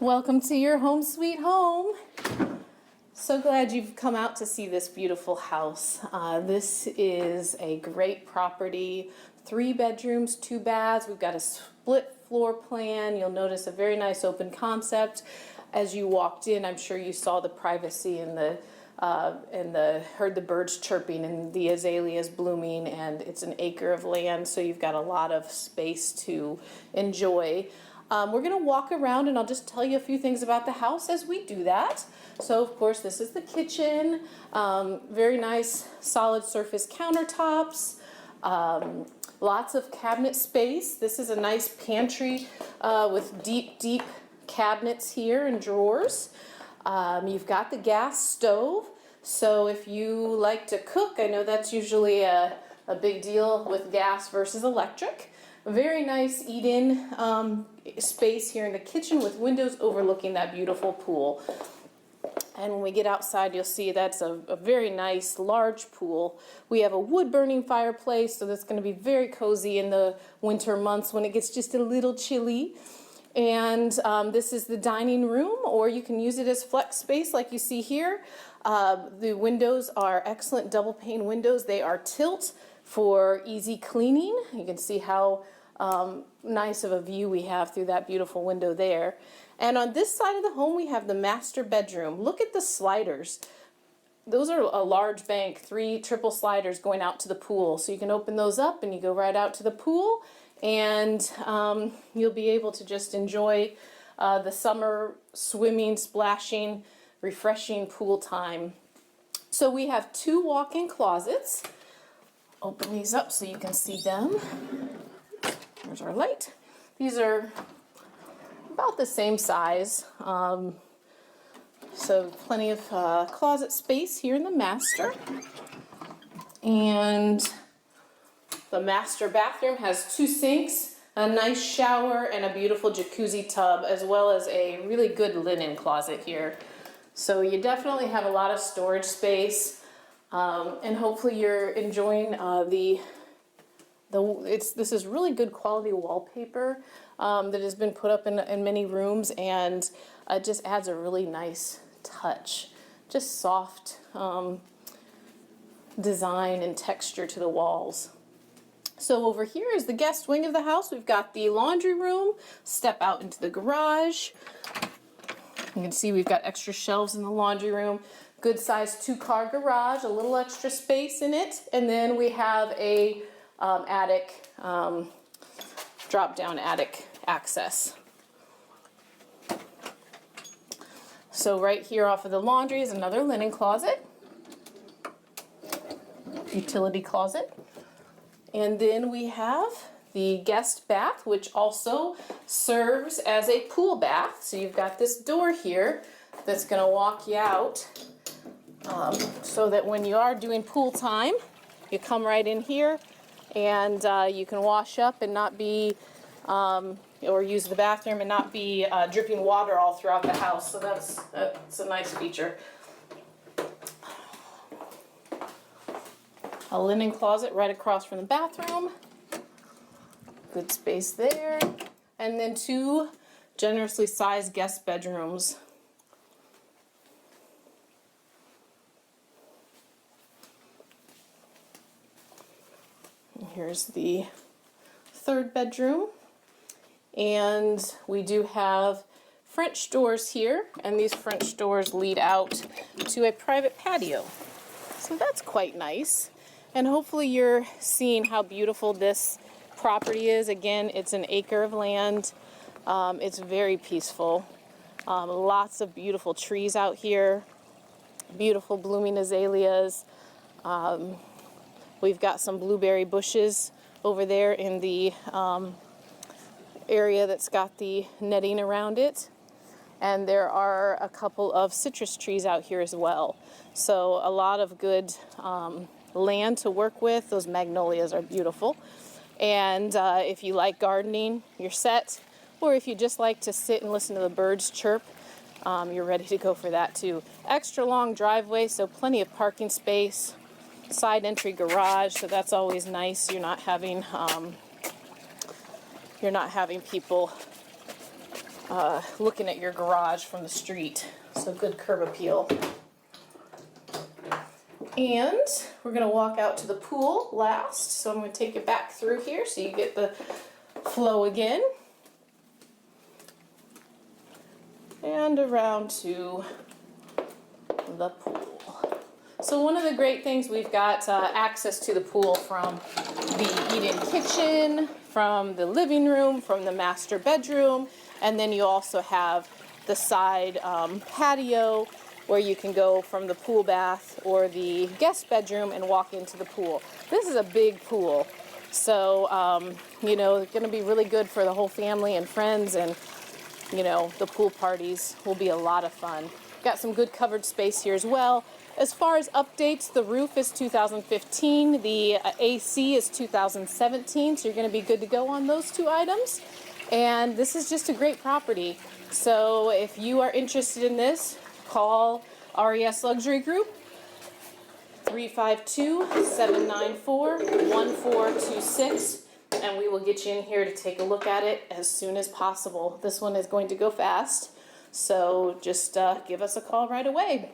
Welcome to your home sweet home. So glad you've come out to see this beautiful house. This is a great property, 3 bedrooms, 2 baths. We've got a split floor plan. You'll notice a very nice open concept. As you walked in, I'm sure you saw the privacy and heard the birds chirping and the azaleas blooming, and it's an acre of land, so you've got a lot of space to enjoy. We're going to walk around and I'll just tell you a few things about the house as we do that. So of course this is the kitchen, very nice solid surface countertops, lots of cabinet space. This is a nice pantry with deep cabinets here and drawers. You've got the gas stove, so if you like to cook, I know that's usually a big deal with gas versus electric. Very nice eat-in space here in the kitchen with windows overlooking that beautiful pool. And when we get outside, you'll see that's a very nice large pool. We have a wood-burning fireplace, so that's going to be very cozy in the winter months when it gets just a little chilly. And this is the dining room, or you can use it as flex space like you see here. The windows are excellent double pane windows. They are tilt for easy cleaning. You can see how nice of a view we have through that beautiful window there. And on this side of the home, we have the master bedroom. Look at the sliders. Those are a large bank, 3 triple sliders going out to the pool. So you can open those up and you go right out to the pool, and you'll be able to just enjoy the summer swimming, splashing, refreshing pool time. So we have 2 walk-in closets. Open these up so you can see them. There's our light. These are about the same size. So plenty of closet space here in the master. And the master bathroom has 2 sinks, a nice shower, and a beautiful jacuzzi tub, as well as a really good linen closet here. So you definitely have a lot of storage space. And hopefully you're enjoying this is really good quality wallpaper that has been put up in many rooms, and it just adds a really nice touch. Just soft design and texture to the walls. So over here is the guest wing of the house. We've got the laundry room, step out into the garage. You can see we've got extra shelves in the laundry room. Good sized 2-car garage, a little extra space in it, and then we have a attic, drop-down attic access. So right here off of the laundry is another linen closet, utility closet, and then we have the guest bath, which also serves as a pool bath. So you've got this door here that's going to walk you out. So that when you are doing pool time, you come right in here and you can wash up and not be, or use the bathroom and not be dripping water all throughout the house. So that's a nice feature. A linen closet right across from the bathroom. Good space there. And then 2 generously sized guest bedrooms. Here's the 3rd bedroom, and we do have French doors here, and these French doors lead out to a private patio. So that's quite nice, and hopefully you're seeing how beautiful this property is. Again, it's an acre of land. It's very peaceful. Lots of beautiful trees out here, beautiful blooming azaleas. We've got some blueberry bushes over there in the area that's got the netting around it. And there are a couple of citrus trees out here as well. So a lot of good land to work with. Those magnolias are beautiful. And if you like gardening, you're set. Or if you just like to sit and listen to the birds chirp, you're ready to go for that too. Extra long driveway, so plenty of parking space. Side entry garage, so that's always nice. You're not having people looking at your garage from the street. So good curb appeal. And we're going to walk out to the pool last. So I'm going to take you back through here so you get the flow again. And around to the pool. So one of the great things, we've got access to the pool from the eat-in kitchen, from the living room, from the master bedroom, and then you also have the side patio where you can go from the pool bath or the guest bedroom and walk into the pool. This is a big pool, so you know, it's going to be really good for the whole family and friends, and you know, the pool parties will be a lot of fun. Got some good covered space here as well. As far as updates, the roof is 2015, the AC is 2017, so you're going to be good to go on those two items. And this is just a great property. So if you are interested in this, call RES Luxury Group, 352-794-1426, and we will get you in here to take a look at it as soon as possible. This one is going to go fast, so just give us a call right away.